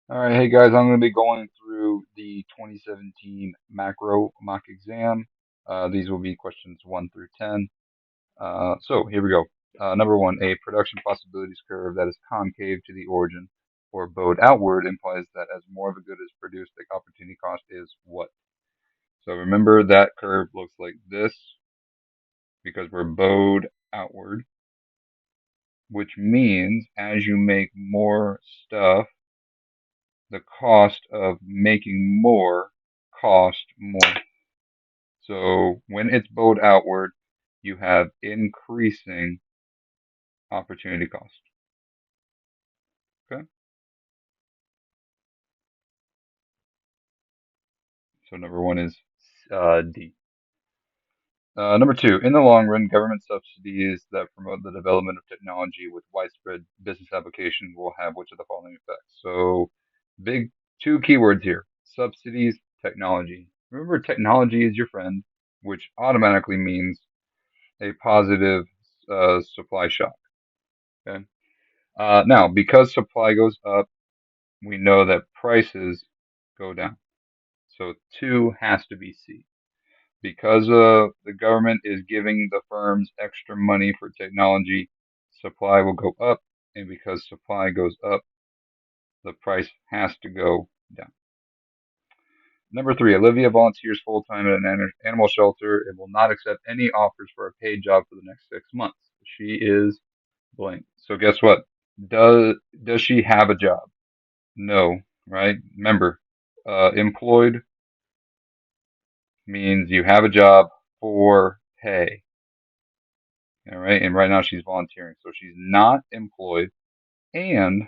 All right, hey guys, I'm going to be going through the 2017 macro mock exam. These will be questions 1 through 10. So here we go. Number one, a production possibilities curve that is concave to the origin or bowed outward implies that as more of a good is produced, the opportunity cost is what? So remember that curve looks like this because we're bowed outward, which means as you make more stuff, the cost of making more cost more. So when it's bowed outward, you have increasing opportunity cost. Okay. So number one is D. Number two, in the long run, government subsidies that promote the development of technology with widespread business application will have which of the following effects? So big two keywords here, subsidies, technology. Remember, technology is your friend, which automatically means a positive supply shock. Okay. Now, because supply goes up, we know that prices go down. So two has to be C. Because the government is giving the firms extra money for technology, supply will go up, and because supply goes up, the price has to go down. Number three, Olivia volunteers full time at an animal shelter and will not accept any offers for a paid job for the next 6 months. She is blank. So guess what? Does she have a job? No, right? Remember, employed means you have a job for pay. All right, and right now she's volunteering, so she's not employed, and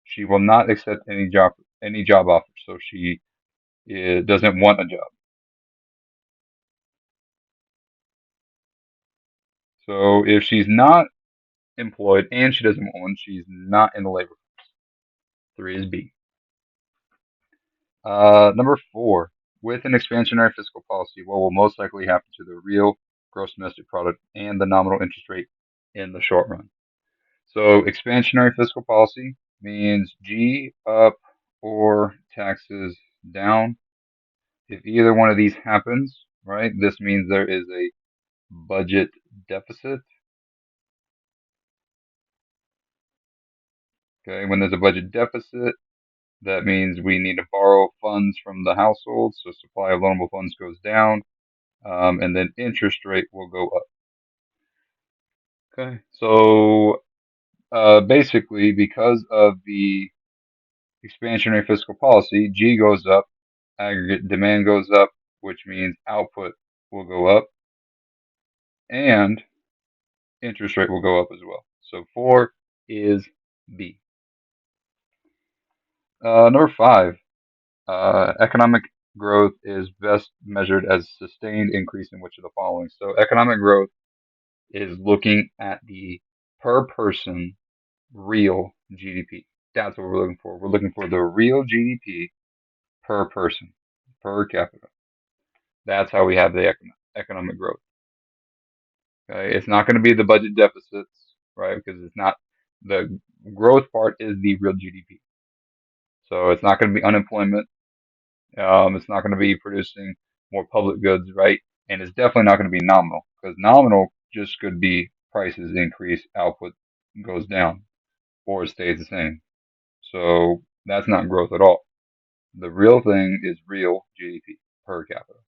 she will not accept any job offers. So she doesn't want a job. So if she's not employed and she doesn't want one, she's not in the labor force. Three is B. Number four, with an expansionary fiscal policy, what will most likely happen to the real gross domestic product and the nominal interest rate in the short run? So expansionary fiscal policy means G up or taxes down. If either one of these happens, right, this means there is a budget deficit. Okay, when there's a budget deficit, that means we need to borrow funds from the household, so supply of loanable funds goes down, and then interest rate will go up. Okay, so basically, because of the expansionary fiscal policy, G goes up, aggregate demand goes up, which means output will go up, and interest rate will go up as well. So four is B. Number five, economic growth is best measured as sustained increase in which of the following? So economic growth is looking at the per person real GDP. That's what we're looking for. We're looking for the real GDP per person, per capita. That's how we have the economic growth. Okay, it's not going to be the budget deficits, right? Because it's not the growth part is the real GDP. So it's not going to be unemployment. It's not going to be producing more public goods, right? And it's definitely not going to be nominal because nominal just could be prices increase, output goes down, or it stays the same. So that's not growth at all. The real thing is real GDP per capita.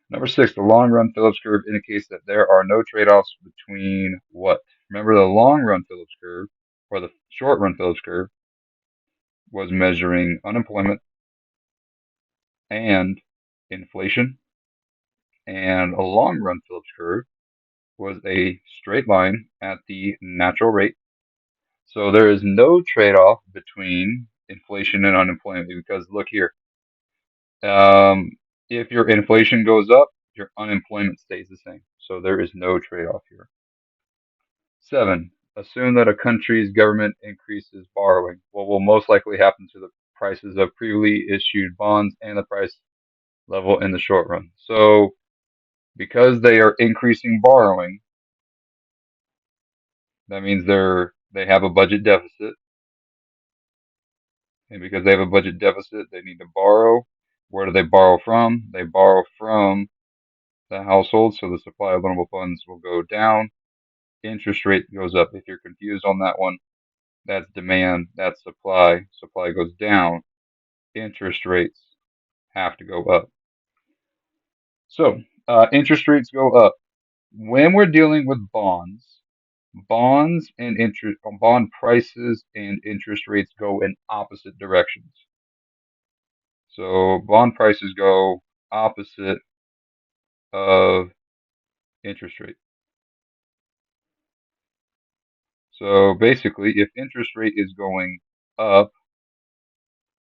Number six, the long run Phillips curve indicates that there are no trade offs between what? Remember, the long run Phillips curve or the short run Phillips curve was measuring unemployment and inflation, and a long run Phillips curve was a straight line at the natural rate. So there is no trade off between inflation and unemployment because look here. Um, if your inflation goes up, your unemployment stays the same. So there is no trade off here. Seven, assume that a country's government increases borrowing. What will most likely happen to the prices of previously issued bonds and the price level in the short run? So because they are increasing borrowing, that means they have a budget deficit. And because they have a budget deficit, they need to borrow. Where do they borrow from? They borrow from the household, so the supply of loanable funds will go down. Interest rate goes up. If you're confused on that one, that's demand, that's supply. Supply goes down. Interest rates have to go up. So, interest rates go up. When we're dealing with bonds and interest, bond prices and interest rates go in opposite directions. So, bond prices go opposite of interest rate. So basically, if interest rate is going up,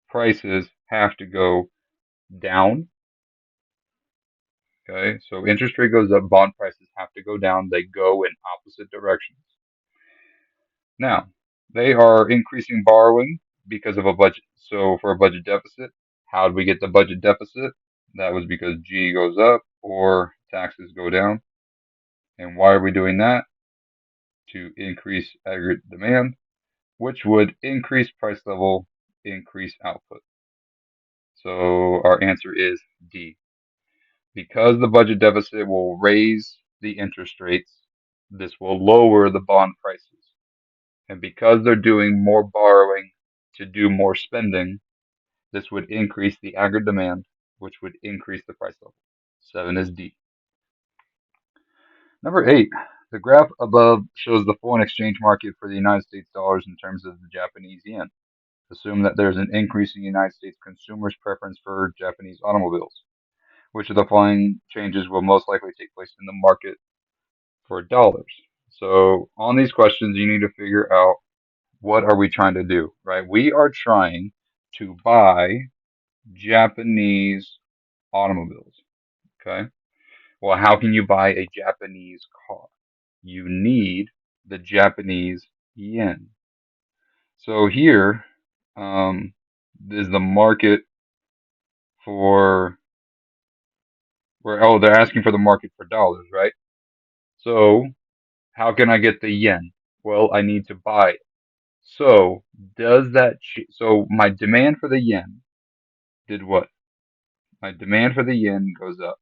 prices have to go down. Okay, so interest rate goes up, bond prices have to go down. They go in opposite directions. Now, they are increasing borrowing because of a budget. So for a budget deficit, how did we get the budget deficit? That was because G goes up or taxes go down. And why are we doing that? To increase aggregate demand, which would increase price level, increase output. So our answer is D. Because the budget deficit will raise the interest rates, this will lower the bond prices. And because they're doing more borrowing to do more spending, this would increase the aggregate demand, which would increase the price level. 7 is D. Number 8, the graph above shows the foreign exchange market for the United States dollars in terms of the Japanese yen. Assume that there's an increase in United States consumers' preference for Japanese automobiles. Which of the following changes will most likely take place in the market for dollars? So on these questions, you need to figure out what are we trying to do, right? We are trying to buy Japanese automobiles, okay? Well, how can you buy a Japanese car? You need the Japanese yen. So here is the market for where, oh, they're asking for the market for dollars, right? So how can I get the yen? Well, I need to buy it. So does that, so my demand for the yen did what? My demand for the yen goes up.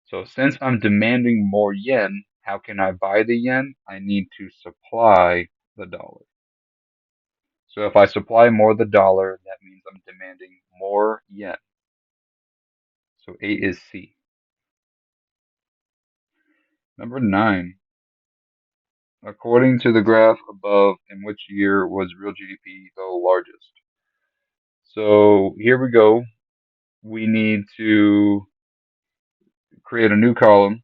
So since I'm demanding more yen, how can I buy the yen? I need to supply the dollar. So if I supply more of the dollar, that means I'm demanding more yen. So 8 is C. Number 9. According to the graph above, in which year was real GDP the largest? So here we go. We need to create a new column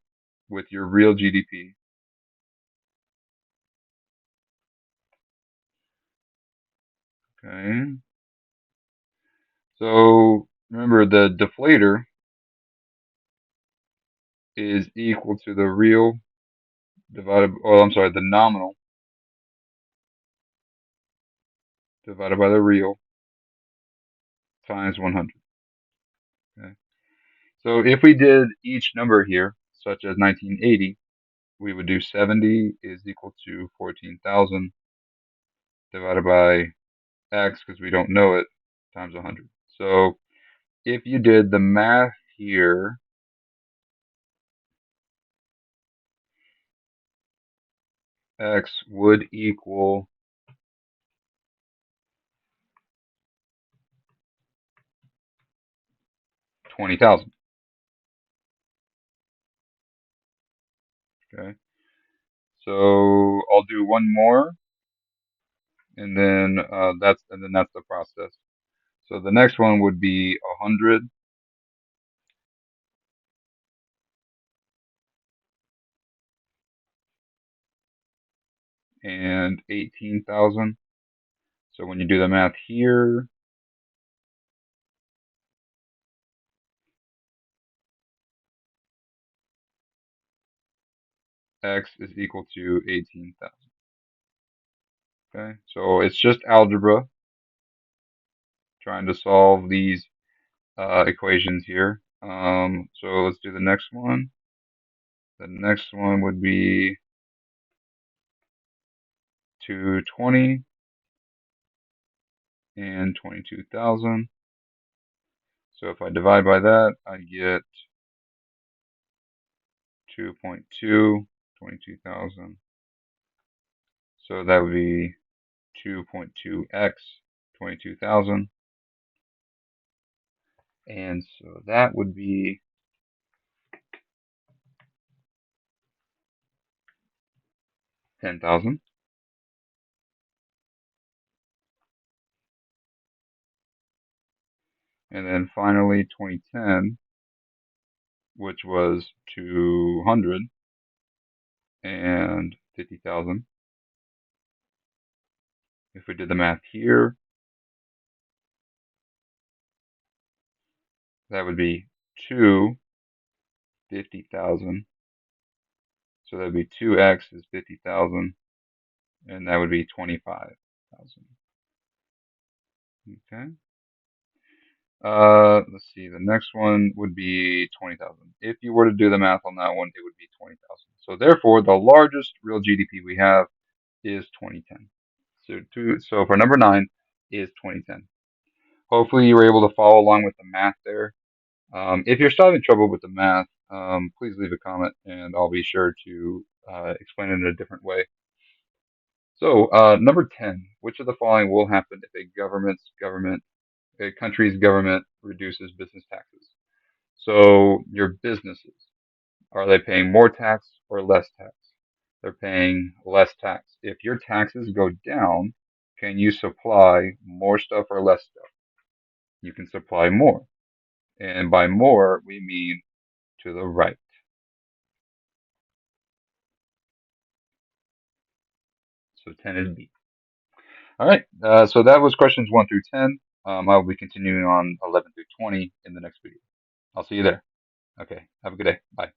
with your real GDP. Okay. So remember the deflator is equal to the real divided, oh, I'm sorry, the nominal divided by the real times 100. Okay. So if we did each number here, such as 1980, we would do 70 is equal to 14,000 divided by X, because we don't know it, times 100. So if you did the math here, X would equal 20,000. Okay. So I'll do one more, and then that's the process. So the next one would be 100 and 18,000. So when you do the math here, X is equal to 18,000. Okay. So it's just algebra trying to solve these equations here. So let's do the next one. The next one would be 220 and 22,000. So if I divide by that, I get 2.2, 22,000. So that would be 2.2x 22,000. And so that would be 10,000. And then finally 2010, which was 250,000. If we did the math here, that would be 250,000. So that would be 2x is 50,000, and that would be 25,000. Okay. Let's see. The next one would be 20,000. If you were to do the math on that one, it would be 20,000. So therefore, the largest real GDP we have is 2010. So for number 9 is 2010. Hopefully you were able to follow along with the math there. If you're still having trouble with the math, please leave a comment and I'll be sure to explain it in a different way. So number 10, which of the following will happen if a country's government reduces business taxes? So your businesses, are they paying more tax or less tax? They're paying less tax. If your taxes go down, can you supply more stuff or less stuff? You can supply more. And by more, we mean to the right. So 10 is B. All right. So that was questions 1 through 10. I will be continuing on 11 through 20 in the next video. I'll see you there. Okay. Have a good day. Bye.